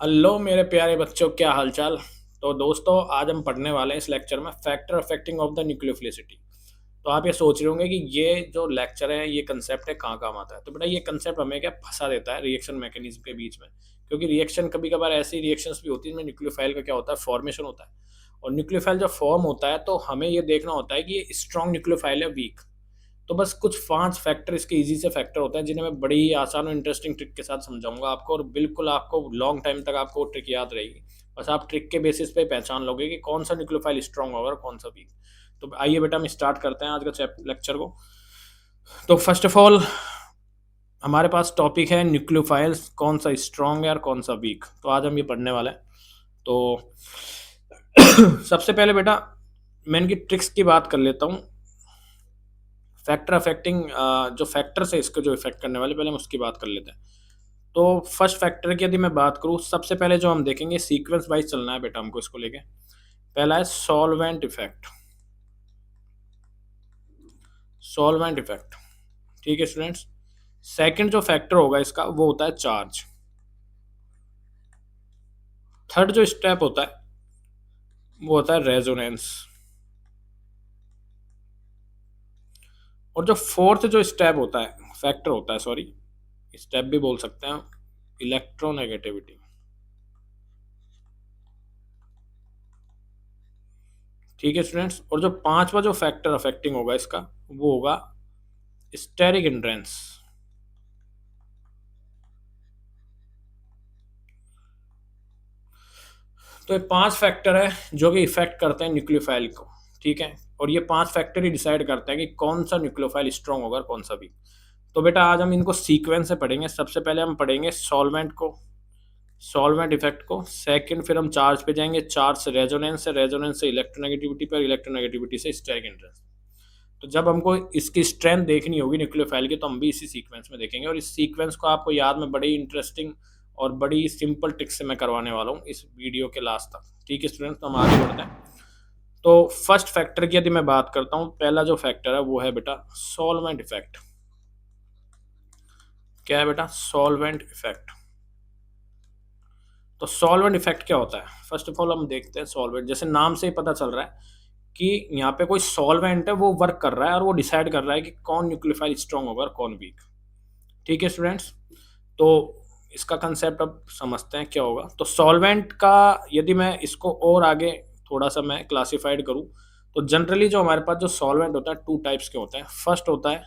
Hello मेरे प्यारे बच्चों, क्या हालचाल। तो दोस्तों, आज हम पढ़ने वाले हैं इस लेक्चर में factor affecting of the nucleophilicity. तो आप ये सोच रहे होंगे कि ये जो लेक्चर है, ये कंसेप्ट है, कहाँ काम आता है। तो बेटा, ये कंसेप्ट हमें क्या फंसा देता है रिएक्शन मैकेनिज्म के बीच में। क्योंकि रिएक्शन कभी कभार ऐसी रिएक्शंस भी होती है जिनमें न्यूक्लियोफाइल का क्या होता है, फॉर्मेशन होता है। और न्यूक्लियोफाइल जब फॉर्म होता है तो हमें ये देखना होता है कि ये स्ट्रॉन्ग न्यूक्लियोफाइल है, वीक। तो बस कुछ 5 फैक्टर इसके ईज़ी से फैक्टर होते हैं जिन्हें मैं बड़ी ही आसान और इंटरेस्टिंग ट्रिक के साथ समझाऊँगा आपको, और बिल्कुल आपको लॉन्ग टाइम तक आपको वो ट्रिक याद रहेगी। बस आप ट्रिक के बेसिस पे पहचान लोगे कि कौन-सा न्यूक्लियोफाइल स्ट्रॉन्ग होगा और कौन-सा वीक। तो आइए बेटा, हम स्टार्ट करते हैं आज का चैप लेक्चर को। तो फर्स्ट ऑफ ऑल हमारे पास टॉपिक है न्यूक्लियोफाइल्स, कौन-सा स्ट्रॉन्ग है और कौन-सा वीक। तो आज हम ये पढ़ने वाले हैं। तो सबसे पहले बेटा, मैं इनकी ट्रिक्स की बात कर लेता हूँ। फैक्टर अफेक्टिंग जो फैक्टर्स है इसको जो इफेक्ट करने वाले, पहले हम उसकी बात कर लेते हैं। तो फर्स्ट फैक्टर की यदि मैं बात करूँ, सबसे पहले जो हम देखेंगे सीक्वेंस वाइज चलना है बेटा हमको इसको लेके। पहला है सॉल्वेंट इफेक्ट। सॉल्वेंट इफेक्ट, ठीक है स्टूडेंट्स। सेकंड जो फैक्टर होगा इसका वो होता है चार्ज। थर्ड जो स्टेप होता है वो होता है रेजोनेंस। और जो फोर्थ जो स्टेप होता है, फैक्टर होता है, सॉरी स्टेप भी बोल सकते हैं, इलेक्ट्रोनेगेटिविटी। ठीक है स्टूडेंट्स। और जो पांचवा जो फैक्टर अफेक्टिंग होगा इसका वो होगा स्टेरिक हिंड्रेंस। तो ये 5 फैक्टर है जो कि इफेक्ट करते हैं न्यूक्लियोफाइल को, ठीक है। और ये 5 फैक्टर ही डिसाइड करते हैं कि कौन सा न्यूक्लियोफाइल स्ट्रॉन्ग होगा और कौन सा वीक। तो बेटा आज हम इनको सीक्वेंस से पढ़ेंगे। सबसे पहले हम पढ़ेंगे सॉल्वेंट को, सॉल्वेंट इफेक्ट को। सेकंड फिर हम चार्ज पे जाएंगे, चार्ज से रेजोनेंस, से रेजोनेंस से इलेक्ट्रोनेगेटिविटी पर, इलेक्ट्रोनेगेटिविटी से स्टेरिक हिंड्रेंस। तो जब हमको इसकी स्ट्रेंथ देखनी होगी न्यूक्लियोफाइल की, तो हम भी इसी सीक्वेंस में देखेंगे। और इस सीक्वेंस को आपको याद में बड़ी इंटरेस्टिंग और बड़ी सिंपल ट्रिक से मैं करवाने वाला हूँ इस वीडियो के लास्ट तक। ठीक है स्टूडेंट्स, तो हम आगे बढ़ते हैं। तो फर्स्ट फैक्टर की यदि मैं बात करता हूँ, पहला जो फैक्टर है वो है बेटा सॉल्वेंट इफेक्ट। क्या है बेटा? Solvent effect. तो सॉल्वेंट इफेक्ट क्या होता है? फर्स्ट ऑफ ऑल हम देखते हैं सॉल्वेंट, जैसे नाम से ही पता चल रहा है कि यहाँ पे कोई सॉल्वेंट है, वो वर्क कर रहा है और वो डिसाइड कर रहा है कि कौन न्यूक्लियोफाइल स्ट्रॉन्ग होगा और कौन वीक। ठीक है स्टूडेंट्स। तो इसका कंसेप्ट अब समझते हैं क्या होगा। तो सॉल्वेंट का यदि मैं इसको और आगे थोड़ा सा मैं क्लासिफाइड करूँ, तो जनरली जो हमारे पास जो सॉल्वेंट होता है, 2 टाइप्स के होते हैं। फर्स्ट होता है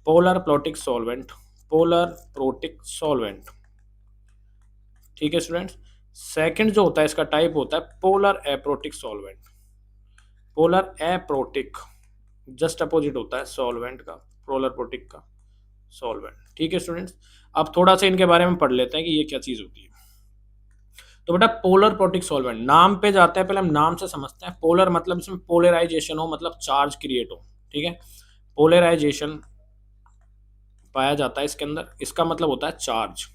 polar protic solvent. Polar protic solvent, ठीक है स्टूडेंट्स। सेकंड जो होता है इसका टाइप होता है polar aprotic solvent. Polar aprotic just opposite होता है सॉल्वेंट का, पोलर प्रोटिक का सॉल्वेंट। ठीक है स्टूडेंट्स। अब थोड़ा सा इनके बारे में पढ़ लेते हैं कि ये क्या चीज़ होती है। तो बेटा पोलर प्रोटिक सॉल्वेंट, नाम पे जाते हैं, पहले हम नाम से समझते हैं। पोलर मतलब इसमें पोलराइजेशन हो, मतलब चार्ज क्रिएट हो, ठीक है। पोलराइजेशन पाया जाता है इसके अंदर, इसका मतलब होता है चार्ज।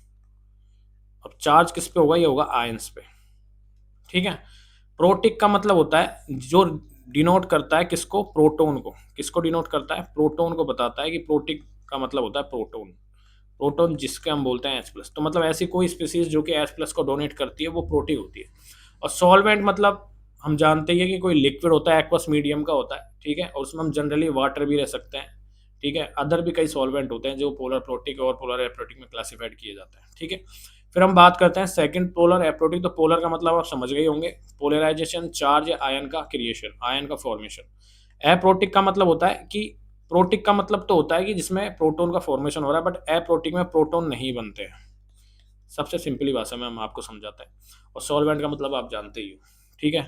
अब चार्ज किस पे होगा? ये होगा आयंस पे, ठीक है। प्रोटिक का मतलब होता है जो डिनोट करता है किसको? प्रोटोन को। किसको डिनोट करता है? प्रोटोन को बताता है कि प्रोटिक का मतलब होता है प्रोटोन। प्रोटोन जिसके हम बोलते हैं H+, तो मतलब ऐसी कोई स्पीसीज जो कि H+ को डोनेट करती है वो प्रोटिक होती है। और सॉल्वेंट मतलब हम जानते ही है कि कोई लिक्विड होता है, एक्वस मीडियम का होता है, ठीक है। और उसमें हम जनरली वाटर भी रह सकते हैं, ठीक है। अदर भी कई सॉल्वेंट होते हैं जो पोलर प्रोटिक और पोलर एप्रोटिक में क्लासिफाइड किए जाते हैं, ठीक है। फिर हम बात करते हैं सेकंड पोलर एप्रोटिक। तो पोलर का मतलब आप समझ गए होंगे, पोलराइजेशन, चार्ज या आयन का क्रिएशन, आयन का फॉर्मेशन। एप्रोटिक का मतलब होता है कि प्रोटिक का मतलब तो होता है कि जिसमें प्रोटोन का फॉर्मेशन हो रहा है, बट एप्रोटिक में प्रोटोन नहीं बनते हैं। सबसे सिंपली भाषा में हम आपको समझाते हैं। और सॉल्वेंट का मतलब आप जानते ही हो, ठीक है।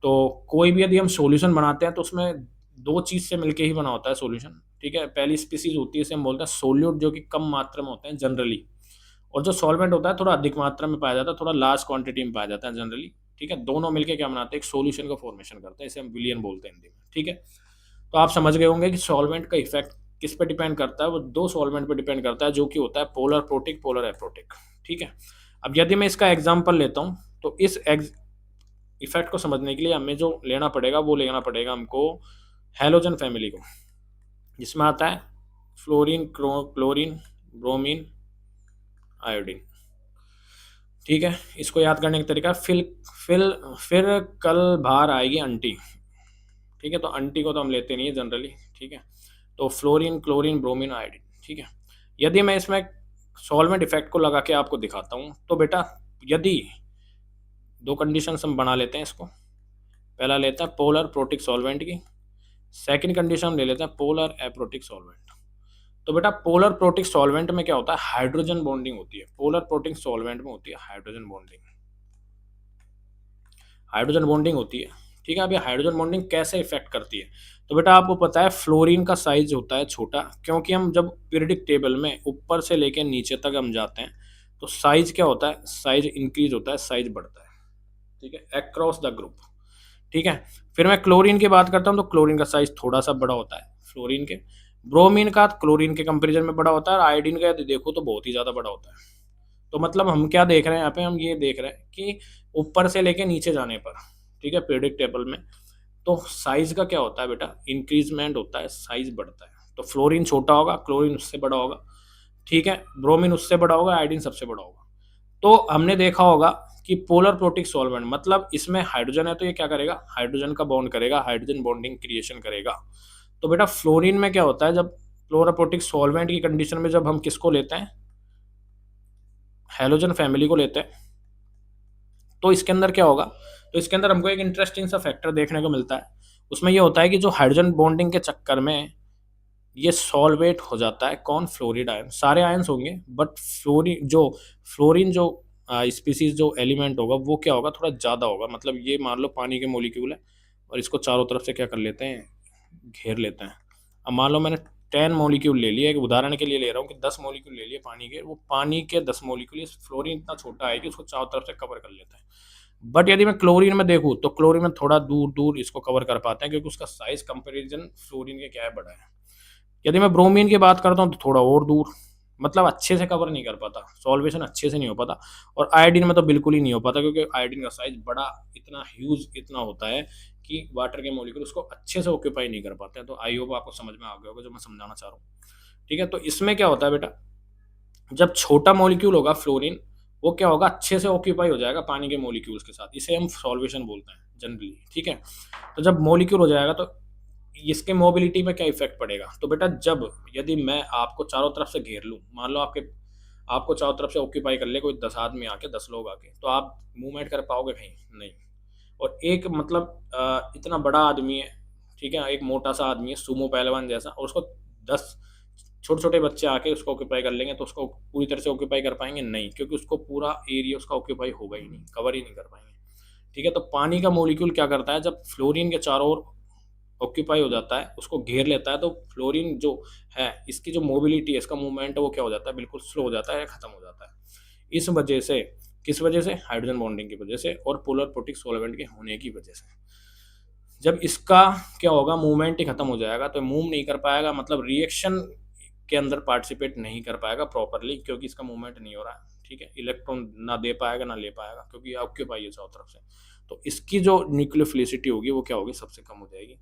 तो कोई भी यदि हम सॉल्यूशन बनाते हैं तो उसमें 2 चीज़ से मिलके ही बना होता है सॉल्यूशन, ठीक है। पहली स्पीसीज होती है, इसे हम बोलते हैं सोल्यूट, जो कि कम मात्रा में होते हैं जनरली। और जो सॉल्वेंट होता है थोड़ा अधिक मात्रा में पाया जाता है, थोड़ा लार्ज क्वांटिटी में पाया जाता है जनरली, ठीक है। दोनों मिलके क्या बनाते हैं? एक सॉल्यूशन का फॉर्मेशन करते हैं, इसे हम विलियन बोलते हैं हिंदी में, ठीक है। तो आप समझ गए होंगे कि सॉल्वेंट का इफेक्ट किस पे डिपेंड करता है? वो 2 सॉल्वेंट पे डिपेंड करता है, जो कि होता है पोलर प्रोटिक, पोलर एप्रोटिक, ठीक है। अब यदि मैं इसका एग्जांपल लेता हूँ, तो इस इफेक्ट को समझने के लिए हमें जो लेना पड़ेगा वो लेना पड़ेगा हमको हैलोजन फैमिली को, जिसमें आता है फ्लोरीन, क्लोरीन, ब्रोमीन, आयोडीन। ठीक है, इसको याद करने का तरीका, फिर कल बाहर आएगी आंटी। ठीक है, तो आंटी को तो हम लेते नहीं है जनरली। ठीक है, तो फ्लोरीन, क्लोरीन, ब्रोमीन, आयोडीन। ठीक है, यदि मैं इसमें सॉल्वेंट इफेक्ट को लगा के आपको दिखाता हूँ तो बेटा, यदि दो कंडीशन हम बना लेते हैं इसको। पहला लेते हैं पोलर प्रोटिक सॉल्वेंट की, सेकंड कंडीशन हम ले लेते हैं पोलर एप्रोटिक सॉल्वेंट। तो बेटा पोलर प्रोटिक सॉल्वेंट में क्या होता है, हाइड्रोजन बॉन्डिंग होती है। पोलर प्रोटिक सॉल्वेंट में होती है हाइड्रोजन बॉन्डिंग, हाइड्रोजन बॉन्डिंग होती है। ठीक है, अब ये हाइड्रोजन बॉन्डिंग कैसे इफेक्ट करती है, तो बेटा आपको पता है फ्लोरीन का साइज होता है छोटा, क्योंकि हम जब पीरियडिक टेबल में ऊपर से लेकर नीचे तक हम जाते हैं तो साइज क्या होता है, साइज इंक्रीज होता है, साइज बढ़ता है। ठीक है, अक्रॉस द ग्रुप। ठीक है, फिर मैं क्लोरीन की बात करता हूँ तो क्लोरीन का साइज थोड़ा सा बड़ा होता है फ्लोरीन के, ब्रोमीन का क्लोरीन के कंपेरिजन में बड़ा होता है, और आयोडीन का यदि देखो तो बहुत ही ज़्यादा बड़ा होता है। तो मतलब हम क्या देख रहे हैं यहाँ पे, हम ये देख रहे हैं कि ऊपर से लेके नीचे जाने पर, ठीक है, पीरियडिक टेबल में, तो साइज का क्या होता है बेटा, इंक्रीजमेंट होता है, साइज बढ़ता है। तो फ्लोरीन छोटा होगा, क्लोरीन उससे बड़ा होगा। ठीक है, ब्रोमीन उससे बड़ा होगा, आयोडीन सबसे बड़ा होगा। तो हमने देखा होगा कि पोलर प्रोटिक सॉल्वेंट मतलब इसमें हाइड्रोजन है तो ये क्या करेगा, हाइड्रोजन का बॉन्ड करेगा, हाइड्रोजन बॉन्डिंग क्रिएशन करेगा। तो बेटा फ्लोरीन में क्या होता है, जब पोलर प्रोटिक सॉल्वेंट की कंडीशन में जब हम किसको लेते हैं, हेलोजन फैमिली को लेते हैं, तो इसके अंदर क्या होगा, तो इसके अंदर हमको एक इंटरेस्टिंग सा फैक्टर देखने को मिलता है। उसमें ये होता है कि जो हाइड्रोजन बॉन्डिंग के चक्कर में ये सॉल्वेट हो जाता है, कौन, फ्लोरीड आयन। सारे आयंस होंगे बट फ्लोरीन जो स्पीसीज जो एलिमेंट होगा वो क्या होगा, थोड़ा ज़्यादा होगा। मतलब ये मान लो पानी के मोलिक्यूल है और इसको चारों तरफ से क्या कर लेते हैं, घेर लेते हैं। अब मान लो मैंने 10 मॉलिक्यूल ले लिए, एक उदाहरण के लिए ले रहा हूँ कि 10 मॉलिक्यूल ले लिए पानी के, वो पानी के 10 मॉलिक्यूल, फ्लोरीन इतना छोटा है कि उसको चारों तरफ से कवर कर लेता है। बट यदि मैं क्लोरीन में देखूँ तो क्लोरीन में थोड़ा दूर दूर इसको कवर कर पाते हैं, क्योंकि उसका साइज कंपेरिजन फ्लोरीन के क्या है, बड़ा है। यदि मैं ब्रोमीन की बात करता हूँ तो थोड़ा और दूर, मतलब अच्छे से कवर नहीं कर पाता, सॉल्वेशन अच्छे से नहीं हो पाता। और आयोडीन में तो बिल्कुल ही नहीं हो पाता, क्योंकि आयोडीन का साइज बड़ा, इतना ह्यूज इतना होता है कि वाटर के मॉलिक्यूल उसको अच्छे से ऑक्यूपाई नहीं कर पाते हैं। तो आई होप आपको समझ में आ गया होगा जो मैं समझाना चाह रहा हूँ। ठीक है, तो इसमें क्या होता है बेटा, जब छोटा मॉलिक्यूल होगा फ्लोरीन, वो क्या होगा, अच्छे से ऑक्यूपाई हो जाएगा पानी के मॉलिक्यूल्स के साथ, इसे हम सॉल्वेशन बोलते हैं जनरली। ठीक है, तो जब मॉलिक्यूल हो जाएगा तो इसके मोबिलिटी पे क्या इफेक्ट पड़ेगा, तो बेटा जब यदि मैं आपको चारों तरफ से घेर लूँ, मान लो आपको चारों तरफ से ऑक्यूपाई कर ले कोई 10 आदमी आके, 10 लोग आके, तो आप मूवमेंट कर पाओगे कहीं, नहीं। और एक मतलब इतना बड़ा आदमी है, ठीक है, एक मोटा सा आदमी है सुमो पहलवान जैसा, और उसको 10 छोटे छोटे बच्चे आके उसको ऑक्यूपाई कर लेंगे, तो उसको पूरी तरह से ऑक्यूपाई कर पाएंगे, नहीं, क्योंकि उसको पूरा एरिया उसका ऑक्यूपाई होगा ही नहीं, कवर ही नहीं कर पाएंगे। ठीक है, तो पानी का मोलिक्यूल क्या करता है, जब फ्लोरीन के चारों ओर ऑक्यूपाई हो जाता है, उसको घेर लेता है, तो फ्लोरीन जो है इसकी जो मोबिलिटी है, इसका मूवमेंट है, वो क्या हो जाता है, बिल्कुल स्लो हो जाता है या खत्म हो जाता है। इस वजह से, किस वजह से, हाइड्रोजन बॉन्डिंग की वजह से और पोलर प्रोटिक सॉल्वेंट के होने की वजह से। जब इसका क्या होगा, मूवमेंट ही खत्म हो जाएगा, तो मूव नहीं कर पाएगा, मतलब रिएक्शन के अंदर पार्टिसिपेट नहीं कर पाएगा प्रॉपरली, क्योंकि इसका मूवमेंट नहीं हो रहा है। ठीक है, इलेक्ट्रॉन ना दे पाएगा ना ले पाएगा, क्योंकि ऑक्यूपाई है चारों तरफ से। तो इसकी जो न्यूक्लियोफिलिसिटी होगी वो क्या होगी, सबसे कम हो जाएगी।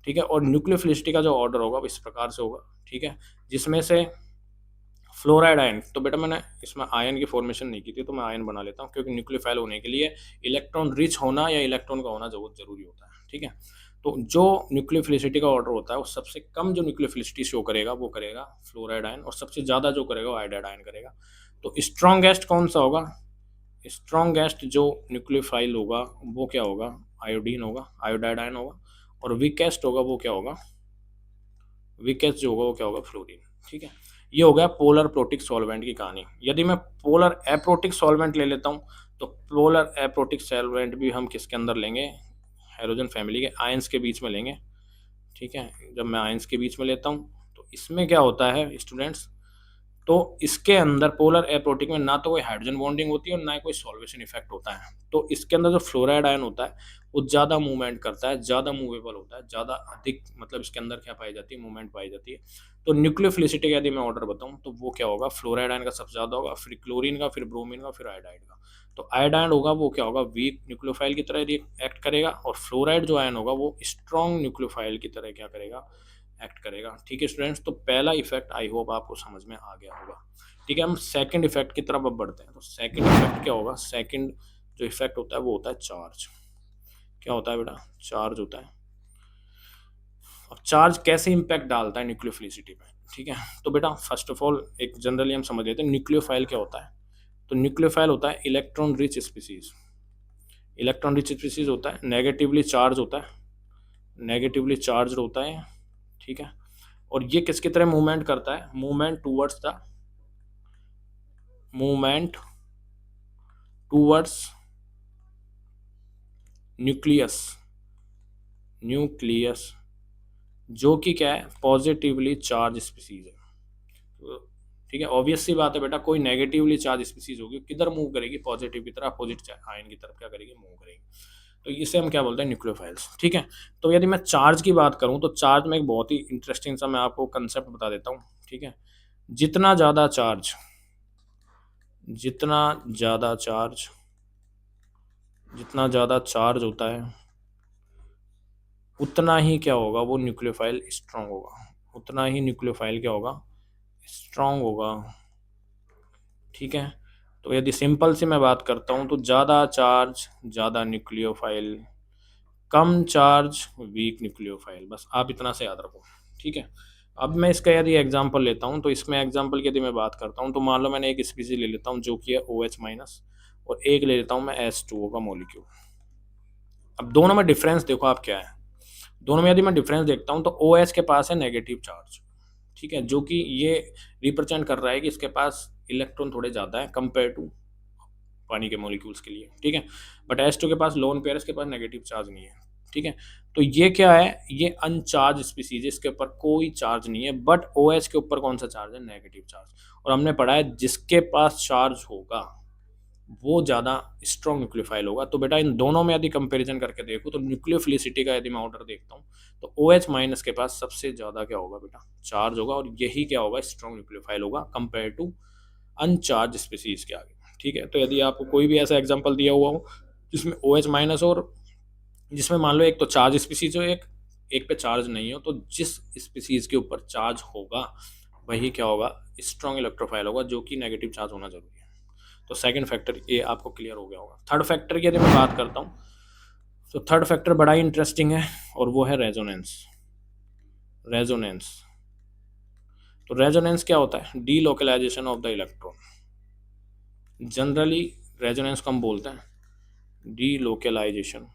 ठीक है, और न्यूक्लियोफिलिसिटी का जो ऑर्डर होगा वो इस प्रकार से होगा। ठीक है, जिसमें से फ्लोराइड आयन, तो बेटा मैंने इसमें आयन की फॉर्मेशन नहीं की थी, तो मैं आयन बना लेता हूँ, क्योंकि न्यूक्लियोफाइल होने के लिए इलेक्ट्रॉन रिच होना या इलेक्ट्रॉन का होना जरूरी होता है। ठीक है, तो जो न्यूक्लियोफिलिसिटी का ऑर्डर होता है, वो सबसे कम जो न्यूक्लियोफिलिसिटी शो करेगा वो करेगा फ्लोराइड आयन, और सबसे ज़्यादा जो करेगा वो आयोडाइड आयन करेगा। तो स्ट्रॉन्गेस्ट कौन सा होगा, स्ट्रॉन्गेस्ट जो न्यूक्लियोफाइल होगा वो क्या होगा, आयोडीन होगा, आयोडाइड आयन होगा। और वीकेस्ट होगा वो क्या होगा, वीकेस्ट जो होगा वो क्या होगा, फ्लोरीन। ठीक है, ये हो गया पोलर प्रोटिक सॉल्वेंट की कहानी। यदि मैं पोलर एप्रोटिक सॉल्वेंट ले लेता हूँ, तो पोलर एप्रोटिक सॉल्वेंट भी हम किसके अंदर लेंगे, हाइड्रोजन फैमिली के आयंस के बीच में लेंगे। ठीक है, जब मैं आयंस के बीच में लेता हूँ तो इसमें क्या होता है स्टूडेंट्स, तो इसके अंदर पोलर एप्रोटिक में ना तो कोई हाइड्रोजन बॉन्डिंग होती है और ना ही कोई सॉल्वेशन इफेक्ट होता है। तो इसके अंदर जो फ्लोराइड आयन होता है वो ज़्यादा मूवमेंट करता है, ज़्यादा मूवेबल होता है, ज़्यादा अधिक, मतलब इसके अंदर क्या पाई जाती है, मूवमेंट पाई जाती है। तो न्यूक्लियोफिलिसिटी का यदि मैं ऑर्डर बताऊँ तो वो क्या होगा, फ्लोराइड आयन का सबसे ज़्यादा होगा, फिर क्लोरीन का, फिर ब्रोमीन का, फिर आयोडाइड का। तो आयोडाइड होगा वो क्या होगा, वीक न्यूक्लियोफाइल की तरह एक्ट करेगा, और फ्लोराइड जो आयन होगा वो स्ट्रॉन्ग न्यूक्लियोफाइल की तरह क्या करेगा, एक्ट करेगा। ठीक है स्टूडेंट्स, तो पहला इफेक्ट आई होप आपको समझ में आ गया होगा। ठीक है, हम सेकंड इफेक्ट की तरफ अब बढ़ते हैं। तो सेकंड इफेक्ट क्या होगा? सेकंड जो इफेक्ट होता है वो होता है चार्ज। क्या होता है बेटा? चार्ज होता है। अब चार्ज कैसे इम्पैक्ट डालता है न्यूक्लियोफिलिसिटी पे? ठीक है, तो बेटा फर्स्ट ऑफ ऑल एक जनरली हम समझ लेते हैं न्यूक्लियोफाइल क्या होता है। तो न्यूक्लियोफाइल होता है electron rich species. Electron rich species होता है, नेगेटिवली चार्ज होता है, नेगेटिवली चार्ज होता है। ठीक है, और ये किसकी तरह मूवमेंट करता है? Movement towards nucleus. न्यूक्लियस जो कि क्या है? पॉजिटिवली चार्ज स्पीसीज है। तो ठीक है, ऑब्वियस सी बात है बेटा, कोई नेगेटिवली चार्ज स्पीसीज होगी किधर मूव करेगी? पॉजिटिव की तरफ, अपोजिट आयन की तरफ क्या करेगी? मूव करेगी। तो इसे हम क्या बोलते हैं? न्यूक्लियोफाइल्स। ठीक है, तो यदि मैं चार्ज की बात करूं तो चार्ज में एक बहुत ही इंटरेस्टिंग सा मैं आपको कंसेप्ट बता देता हूं। ठीक है, जितना ज़्यादा चार्ज जितना ज़्यादा चार्ज जितना ज़्यादा चार्ज होता है उतना ही क्या होगा? वो न्यूक्लियोफाइल स्ट्रांग होगा। उतना ही न्यूक्लियोफाइल क्या होगा? स्ट्रांग होगा। ठीक है, तो यदि सिंपल से मैं बात करता हूँ तो ज़्यादा चार्ज ज़्यादा न्यूक्लियोफाइल, कम चार्ज वीक न्यूक्लियोफाइल। बस आप इतना से याद रखो। ठीक है, अब मैं इसका यदि एग्जांपल लेता हूँ तो इसमें एग्जांपल की यदि मैं बात करता हूँ तो मान लो मैंने एक स्पीसीज ले लेता हूँ जो कि है OH माइनस, और एक ले लेता हूँ मैं H2O का मॉलिक्यूल। अब दोनों में डिफरेंस देखो आप क्या है। दोनों में यदि मैं डिफरेंस देखता हूँ तो OH के पास है नेगेटिव चार्ज। ठीक है, जो कि ये रिप्रेजेंट कर रहा है कि इसके पास इलेक्ट्रॉन थोड़े ज़्यादा है कंपेयर टू पानी के मॉलिक्यूल्स के लिए। ठीक है, बट H2 के पास लोन पेयर, इसके पास नेगेटिव चार्ज नहीं है। ठीक है, तो ये क्या है? ये अनचार्ज स्पीसीज, इसके ऊपर कोई चार्ज नहीं है, बट OH के ऊपर कौन सा चार्ज है? Negative charge. और हमने पढ़ा है जिसके पास चार्ज होगा वो ज़्यादा स्ट्रॉन्ग न्यूक्लियोफाइल होगा। तो बेटा इन दोनों में यदि कंपैरिजन करके देखो तो न्यूक्लियोफिलिसिटी का यदि मैं ऑर्डर देखता हूँ तो OH माइनस के पास सबसे ज़्यादा क्या होगा बेटा? चार्ज होगा, और यही क्या होगा? स्ट्रॉन्ग न्यूक्लियोफाइल होगा कंपेयर टू अनचार्ज स्पीसीज के आगे। ठीक है, तो यदि आपको कोई भी ऐसा एग्जाम्पल दिया हुआ हो जिसमें OH माइनस और जिसमें मान लो एक तो चार्ज स्पीसीज हो, एक एक पे चार्ज नहीं हो, तो जिस स्पीसीज के ऊपर चार्ज होगा वही क्या होगा? स्ट्रॉन्ग इलेक्ट्रोफाइल होगा, जो कि नेगेटिव चार्ज होना जरूरी है। तो सेकंड फैक्टर ये आपको क्लियर हो गया होगा। थर्ड फैक्टर की यदि मैं बात करता हूँ तो थर्ड फैक्टर बड़ा ही इंटरेस्टिंग है, और वो है रेजोनेंस। रेजोनेंस, तो रेजोनेंस क्या होता है? Delocalisation of the electron. Generally resonance को हम बोलते हैं delocalisation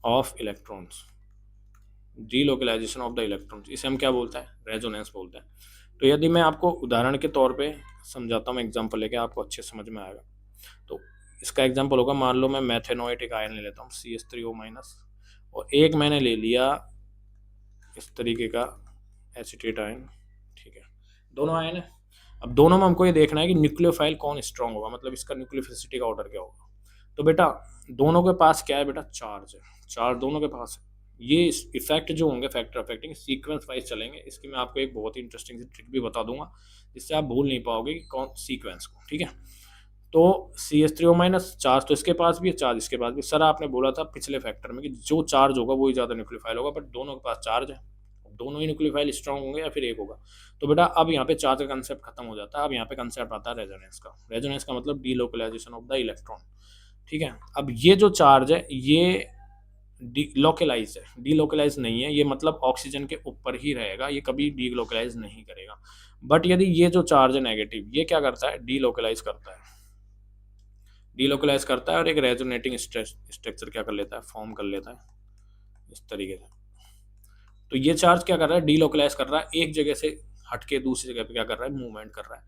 of electrons. Delocalisation of the electrons, इसे हम क्या बोलते हैं? रेजोनेंस बोलते हैं। तो यदि मैं आपको उदाहरण के तौर पे समझाता हूँ, एग्जांपल लेके, आपको अच्छे समझ में आएगा। तो इसका एग्जांपल होगा, मान लो मैं मैथेनोइट एक आयन ले लेता हूँ CH3O माइनस, और एक मैंने ले लिया इस तरीके का एसीटेट आयन। ठीक है, दोनों आयन है। अब दोनों में हमको ये देखना है कि न्यूक्लियोफाइल कौन स्ट्रांग होगा, मतलब इसका न्यूक्लियोफिलिसिटी का ऑर्डर क्या होगा। तो बेटा दोनों के पास क्या है बेटा? चार्ज है। चार्ज दोनों के पास है। ये इफेक्ट जो होंगे फैक्टर अफेक्टिंग सीक्वेंस वाइज चलेंगे। इसकी मैं आपको एक बहुत ही इंटरेस्टिंग सी ट्रिक भी बता दूंगा जिससे आप भूल नहीं पाओगे कि कौन सीक्वेंस को। ठीक है, तो CH3O माइनस, चार्ज तो इसके पास भी है, चार्ज इसके पास भी। सर आपने बोला था पिछले फैक्टर में कि जो चार्ज होगा वही ज़्यादा न्यूक्लियोफाइल होगा, बट दोनों के पास चार्ज है, दोनों ही न्यूक्लियोफाइल स्ट्रांग होंगे या फिर एक होगा। तो बेटा अब यहाँ पे चार्ज का कंसेप्ट खत्म हो जाता है। अब यहाँ पे कंसेप्ट आता है रेजोनेंस का। रेजोनेंस का मतलब डीलोकलाइजेशन ऑफ द इलेक्ट्रॉन। ठीक है, अब ये जो चार्ज है ये लोकलाइज है, डीलोकलाइज नहीं है। ये मतलब ऑक्सीजन के ऊपर ही रहेगा, ये कभी डीलोकलाइज नहीं करेगा। बट यदि ये जो चार्ज है नेगेटिव, ये क्या करता है? डीलोकलाइज करता है। डीलोकलाइज करता है और एक रेजोनेटिंग स्ट्रक्चर क्या कर लेता है? फॉर्म कर लेता है इस तरीके से। तो ये चार्ज क्या कर रहा है? डीलोकलाइज कर रहा है, एक जगह से हटके दूसरी जगह पे क्या कर रहा है? मूवमेंट कर रहा है।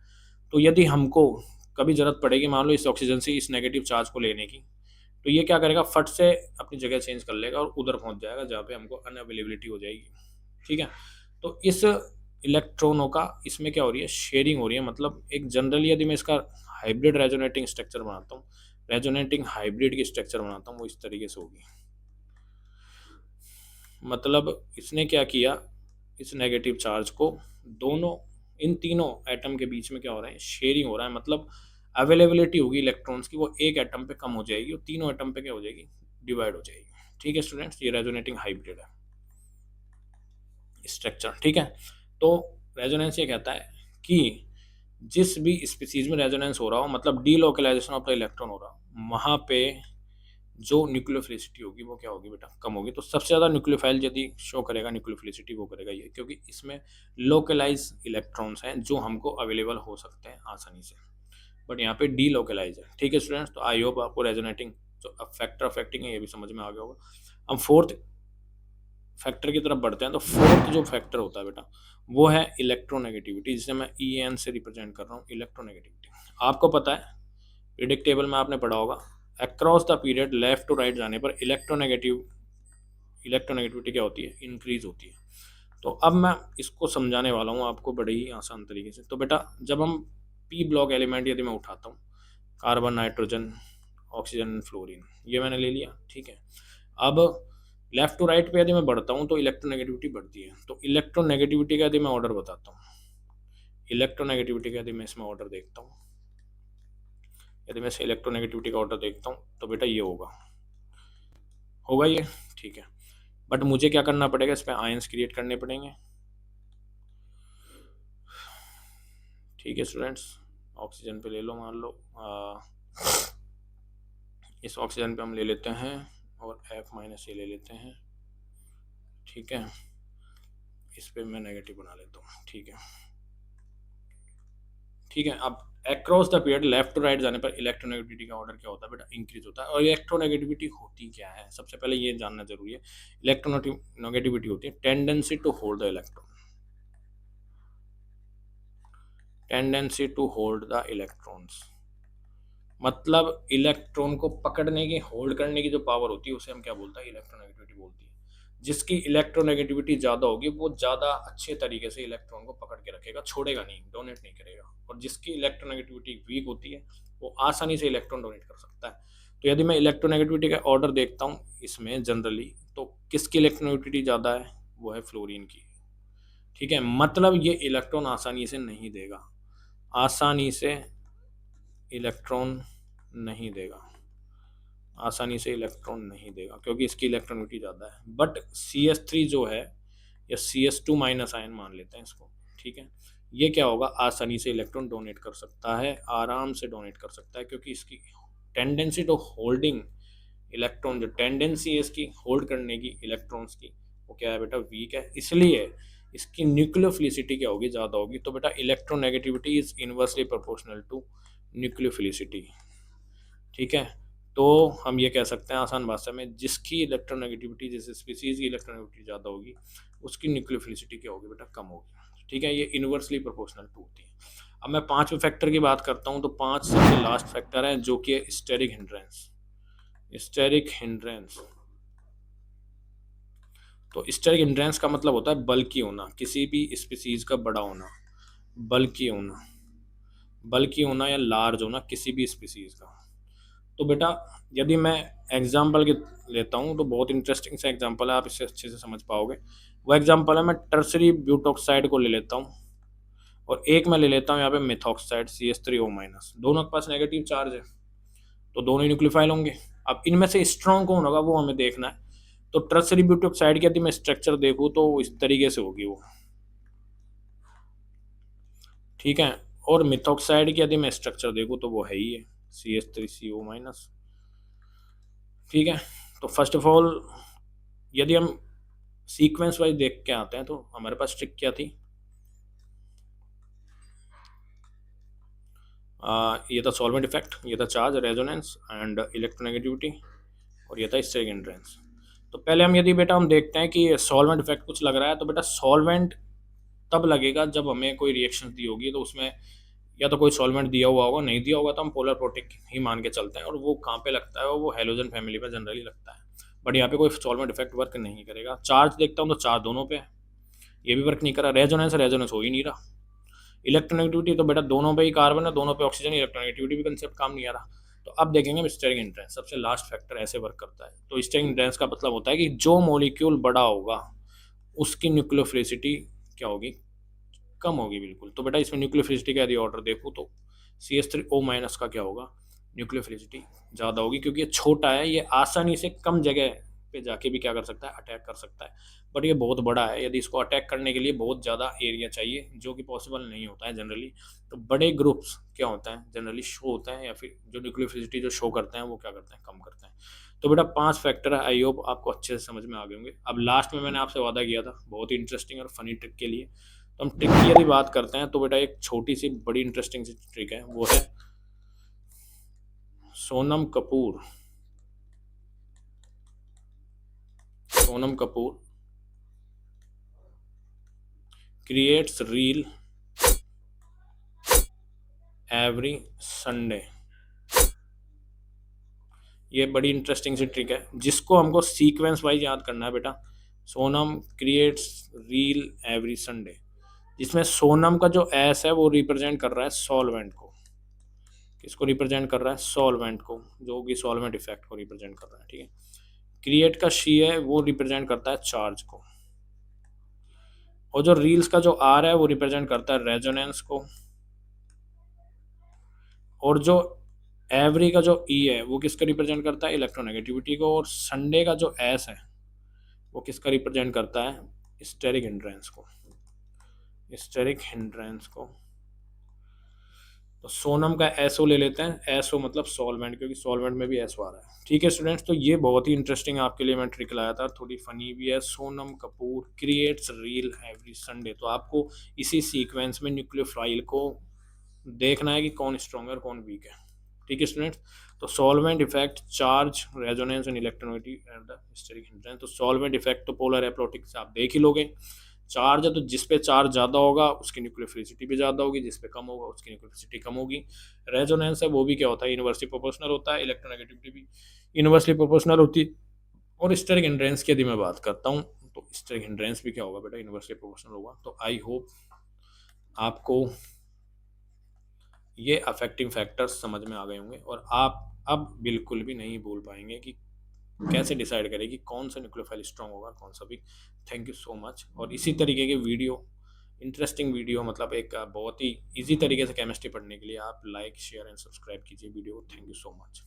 तो यदि हमको कभी जरूरत पड़ेगी मान लो इस ऑक्सीजन से इस नेगेटिव चार्ज को लेने की, तो ये क्या करेगा? फट से अपनी जगह चेंज कर लेगा और उधर पहुंच जाएगा जहाँ पे हमको अनअवेलेबिलिटी हो जाएगी। ठीक है, तो इस इलेक्ट्रॉनों का इसमें क्या हो रही है? शेयरिंग हो रही है। मतलब एक जनरली यदि मैं इसका हाइब्रिड रेजोनेटिंग स्ट्रक्चर बनाता हूँ, रेजोनेटिंग हाइब्रिड की स्ट्रक्चर बनाता हूँ, वो इस तरीके से होगी। मतलब इसने क्या किया? इस नेगेटिव चार्ज को दोनों इन तीनों एटम के बीच में क्या हो रहा है? शेयरिंग हो रहा है। मतलब अवेलेबिलिटी होगी इलेक्ट्रॉन्स की, वो एक एटम पे कम हो जाएगी और तीनों एटम पे क्या हो जाएगी? डिवाइड हो जाएगी। ठीक है स्टूडेंट्स, ये रेजोनेटिंग हाइब्रिड है स्ट्रक्चर। ठीक है, तो रेजोनेंस ये कहता है कि जिस भी स्पीसीज में रेजोनेंस हो रहा हो, मतलब डीलोकलाइजेशन ऑफ द इलेक्ट्रॉन हो रहा हो, वहाँ पे जो न्यूक्लियोफिलिसिटी होगी वो क्या होगी बेटा, कम होगी। तो सबसे ज़्यादा न्यूक्लियोफाइल यदि शो करेगा न्यूक्लियोफिलिसिटी वो करेगा ये, क्योंकि इसमें लोकलाइज इलेक्ट्रॉन्स हैं जो हमको अवेलेबल हो सकते हैं आसानी से, बट यहाँ पे डी लोकलाइज है। ठीक है स्टूडेंट्स, तो आई होप आपको रेजोनेटिंग जो फैक्टर अफेक्टिंग है ये भी समझ में आ गया होगा। हम फोर्थ फैक्टर की तरफ बढ़ते हैं। तो फोर्थ जो फैक्टर होता है बेटा वो है इलेक्ट्रोनेगेटिविटी, जिसे मैं ई एन से रिप्रेजेंट कर रहा हूँ, इलेक्ट्रोनेगेटिविटी। आपको पता है पीरियडिक टेबल में आपने पढ़ा होगा, across the period left to right जाने पर इलेक्ट्रोनेगेटिविटी क्या होती है, इंक्रीज होती है। तो अब मैं इसको समझाने वाला हूँ आपको बड़े ही आसान तरीके से। तो बेटा जब हम पी ब्लॉक एलिमेंट यदि मैं उठाता हूँ, कार्बन, नाइट्रोजन, ऑक्सीजन, फ्लोरीन, ये मैंने ले लिया, ठीक है। अब लेफ्ट टू राइट पे यदि मैं बढ़ता हूँ तो इलेक्ट्रोनेगेटिविटी बढ़ती है। तो इलेक्ट्रोनेगेटिविटी का यदि मैं ऑर्डर बताता हूँ, इलेक्ट्रोनेगेटिविटी का यदि मैं इसमें ऑर्डर देखता हूँ, यदि मैं इसे इलेक्ट्रोनेगेटिविटी का ऑर्डर देखता हूँ तो बेटा ये होगा ये, ठीक है। बट मुझे क्या करना पड़ेगा, इसमें आयंस क्रिएट करने पड़ेंगे। ठीक है स्टूडेंट्स, ऑक्सीजन पे ले लो, मान लो इस ऑक्सीजन पे हम ले लेते हैं और F- ये ले लेते हैं, ठीक है। इस पे मैं नेगेटिव बना लेता हूँ, ठीक है, ठीक है। अब across the period left to right जाने पर इलेक्ट्रोनेगेटिविटी का ऑर्डर क्या होता है बेटा, इंक्रीज होता है। और इलेक्ट्रोनेगेटिविटी होती क्या है, सबसे पहले ये जानना जरूरी है। इलेक्ट्रोनेगेटिविटी होती है tendency to hold the electron, tendency to hold the electrons, मतलब इलेक्ट्रॉन को पकड़ने की, होल्ड करने की जो पावर होती है उसे हम क्या बोलते हैं, इलेक्ट्रोनेगेटिविटी बोलती है। जिसकी इलेक्ट्रोनेगेटिविटी ज़्यादा होगी वो ज़्यादा अच्छे तरीके से इलेक्ट्रॉन को पकड़ के रखेगा, छोड़ेगा नहीं, डोनेट नहीं करेगा। और जिसकी इलेक्ट्रोनेगेटिविटी वीक होती है वो आसानी से इलेक्ट्रॉन डोनेट कर सकता है। तो यदि मैं इलेक्ट्रोनेगेटिविटी का ऑर्डर देखता हूँ इसमें जनरली, तो किसकी इलेक्ट्रोनेगेटिविटी ज़्यादा है, वो है फ्लोरीन की, ठीक है। मतलब ये इलेक्ट्रॉन आसानी से नहीं देगा, आसानी से इलेक्ट्रॉन नहीं देगा, आसानी से इलेक्ट्रॉन नहीं देगा, क्योंकि इसकी इलेक्ट्रॉनिटी ज़्यादा है। बट CS3 जो है, या CS2 माइनस आयन मान लेते हैं इसको, ठीक है, ये क्या होगा, आसानी से इलेक्ट्रॉन डोनेट कर सकता है, आराम से डोनेट कर सकता है, क्योंकि इसकी टेंडेंसी टू होल्डिंग इलेक्ट्रॉन, जो टेंडेंसी है इसकी होल्ड करने की इलेक्ट्रॉन्स की, वो क्या है बेटा, वीक है। इसलिए इसकी न्यूक्लियोफिलिसिटी क्या होगी, ज़्यादा होगी। तो बेटा electronegativity is inversely proportional to nucleophilicity, ठीक है। तो हम ये कह सकते हैं आसान भाषा में, जिसकी इलेक्ट्रोनेगेटिविटी, जिस स्पीसीज की इलेक्ट्रोनेगेटिविटी ज़्यादा होगी उसकी न्यूक्लियोफिलिसिटी क्या होगी बेटा, कम होगी, ठीक है। ये इनवर्सली प्रोपोर्शनल टू होती है। अब मैं पांचवें फैक्टर की बात करता हूँ। तो पांच सबसे लास्ट फैक्टर है जो कि है स्टेरिक हिंड्रेंस, स्टेरिक हिंड्रेंस। तो स्टेरिक हिंड्रेंस का मतलब होता है बल्की होना, किसी भी स्पीसीज का बड़ा होना, बल्की होना, बल्की होना या लार्ज होना किसी भी स्पीसीज का। तो बेटा यदि मैं एग्जाम्पल के लेता हूँ तो बहुत इंटरेस्टिंग सा एग्जाम्पल है, आप इसे अच्छे से समझ पाओगे। वो एग्जाम्पल है, मैं टर्सरी ब्यूटॉक्साइड को ले लेता हूँ और एक मैं ले लेता हूँ यहाँ पे मिथॉक्साइड CH3O-, दोनों के पास नेगेटिव चार्ज है, तो दोनों ही न्यूक्लियोफाइल होंगे। अब इनमें से स्ट्रॉन्ग कौन होगा वो हमें देखना है। तो टर्सरी ब्यूटॉक्साइड की यदि मैं स्ट्रक्चर देखूँ तो इस तरीके से होगी वो, ठीक है। और मिथॉक्साइड की यदि मैं स्ट्रक्चर देखूँ तो वो है ही है CH3CO-, ठीक है। तो फर्स्ट ऑफ ऑल यदि हम सीक्वेंस वाइज देख के आते हैं तो हमारे पास ट्रिक क्या थी, ये था सॉल्वेंट इफेक्ट, ये था चार्ज, रेजोनेंस एंड इलेक्ट्रोनेगेटिविटी, और ये था स्टेरिक हिंड्रेंस। तो पहले हम यदि बेटा हम देखते हैं कि सॉल्वेंट इफेक्ट कुछ लग रहा है, तो बेटा सॉल्वेंट तब लगेगा जब हमें कोई रिएक्शन दी होगी, तो उसमें या तो कोई सॉल्वेंट दिया हुआ होगा, नहीं दिया होगा तो हम पोलर प्रोटिक ही मान के चलते हैं। और वो कहाँ पे लगता है, वो हेलोजन फैमिली में जनरली लगता है। बट यहाँ पे कोई सॉल्वेंट इफेक्ट वर्क नहीं करेगा। चार्ज देखता हूँ तो चार्ज दोनों पे है, ये भी वर्क नहीं कर रहा। रेजोनेंस, रेजोनेंस हो ही नहीं रहा। इलेक्ट्रोनेगेटिविटी तो बेटा दोनों पे ही कार्बन है, दोनों पे ऑक्सीजन, इलेक्ट्रोनेगेटिविटी भी कंसेप्ट काम नहीं आ रहा। तो अब देखेंगे हम स्टेरिक हिंड्रेंस, सबसे लास्ट फैक्टर ऐसे वर्क करता है। तो स्टेरिक हिंड्रेंस का मतलब होता है कि जो मॉलिक्यूल बड़ा होगा उसकी न्यूक्लियोफिलिसिटी क्या होगी, कम होगी, बिल्कुल। तो बेटा इसमें न्यूक्लियोफिलिसिटी का यदि ऑर्डर देखूँ तो CH3O- का क्या होगा, न्यूक्लियोफिलिसिटी ज़्यादा होगी, क्योंकि ये छोटा है, ये आसानी से कम जगह पे जाके भी क्या कर सकता है, अटैक कर सकता है। बट ये बहुत बड़ा है, यदि इसको अटैक करने के लिए बहुत ज़्यादा एरिया चाहिए, जो कि पॉसिबल नहीं होता है जनरली। तो बड़े ग्रुप्स क्या होता है जनरली शो होता है, या फिर जो न्यूक्लियोफिसिटी जो शो करते हैं वो क्या करते हैं, कम करते हैं। तो बेटा 5 फैक्टर है, आई होप आपको अच्छे से समझ में आ गए होंगे। अब लास्ट में मैंने आपसे वादा किया था बहुत ही इंटरेस्टिंग और फनी ट्रिक के लिए, तो हम ट्रिक की यदि बात करते हैं तो बेटा एक छोटी सी बड़ी इंटरेस्टिंग सी ट्रिक है, वो है Sonam Kapoor. Sonam Kapoor creates reel every Sunday. ये बड़ी इंटरेस्टिंग सी ट्रिक है जिसको हमको सीक्वेंस वाइज याद करना है बेटा। Sonam creates reel every Sunday, जिसमें सोनम का जो एस है वो रिप्रेजेंट कर रहा है सॉल्वेंट को। किसको रिप्रेजेंट कर रहा है, सॉल्वेंट को, जो कि सॉल्वेंट इफेक्ट को रिप्रेजेंट कर रहा है, ठीक है। क्रिएट का शी है वो रिप्रेजेंट करता है चार्ज को, और जो रील्स का जो आर है वो रिप्रेजेंट करता है रेजोनेंस को, और जो एवरी का जो ई है वो किसका रिप्रेजेंट करता है, इलेक्ट्रोनेगेटिविटी को, और संडे का जो एस है वो किसका रिप्रेजेंट करता है, स्टेरिक हिंड्रेंस को, स्टेरिक हिंड्रेंस को। तो सोनम का एसओ ले लेते हैं, एसओ मतलब सॉल्वेंट, क्योंकि सॉल्वेंट में भी एसओ आ रहा है, ठीक है स्टूडेंट्स। तो ये बहुत ही इंटरेस्टिंग आपके लिए मैं ट्रिक लाया था, थोड़ी फनी भी है। Sonam Kapoor creates reel every Sunday. तो आपको इसी सीक्वेंस में न्यूक्लियोफाइल को देखना है कि कौन स्ट्रॉन्ग है और कौन वीक है, ठीक है स्टूडेंट्स। तो solvent effect, charge, resonance and electronegativity and the historic hindrance. तो सॉल्वेंट इफेक्ट तो पोलर एप्लोटिक से आप देख ही लोगे। चार्ज है तो जिस पे चार्ज ज़्यादा होगा उसकी न्यूक्लियोफिलिसिटी भी ज़्यादा होगी, जिस पे कम होगा उसकी न्यूक्लियोफिलिसिटी कम होगी। रेजोनेंस है वो भी क्या होता है, यूनिवर्सली प्रोपोर्शनल होता है। इलेक्ट्रोनेगेटिविटी भी यूनिवर्सली प्रोपोर्शनल होती है। और स्टेरिक हिंड्रेंस की यदि मैं बात करता हूँ तो स्टेरिक हिंड्रेंस भी क्या होगा बेटा, यूनिवर्सली प्रोपोर्शनल होगा। तो आई होप आपको ये अफेक्टिंग फैक्टर्स समझ में आ गए होंगे, और आप अब बिल्कुल भी नहीं भूल पाएंगे कि कैसे डिसाइड करें कि कौन सा न्यूक्लियोफाइल स्ट्रॉन्ग होगा, कौन सा weak. Thank you so much. और इसी तरीके के वीडियो, इंटरेस्टिंग वीडियो, मतलब एक बहुत ही इजी तरीके से केमिस्ट्री पढ़ने के लिए आप लाइक, शेयर एंड सब्सक्राइब कीजिए video. Thank you so much.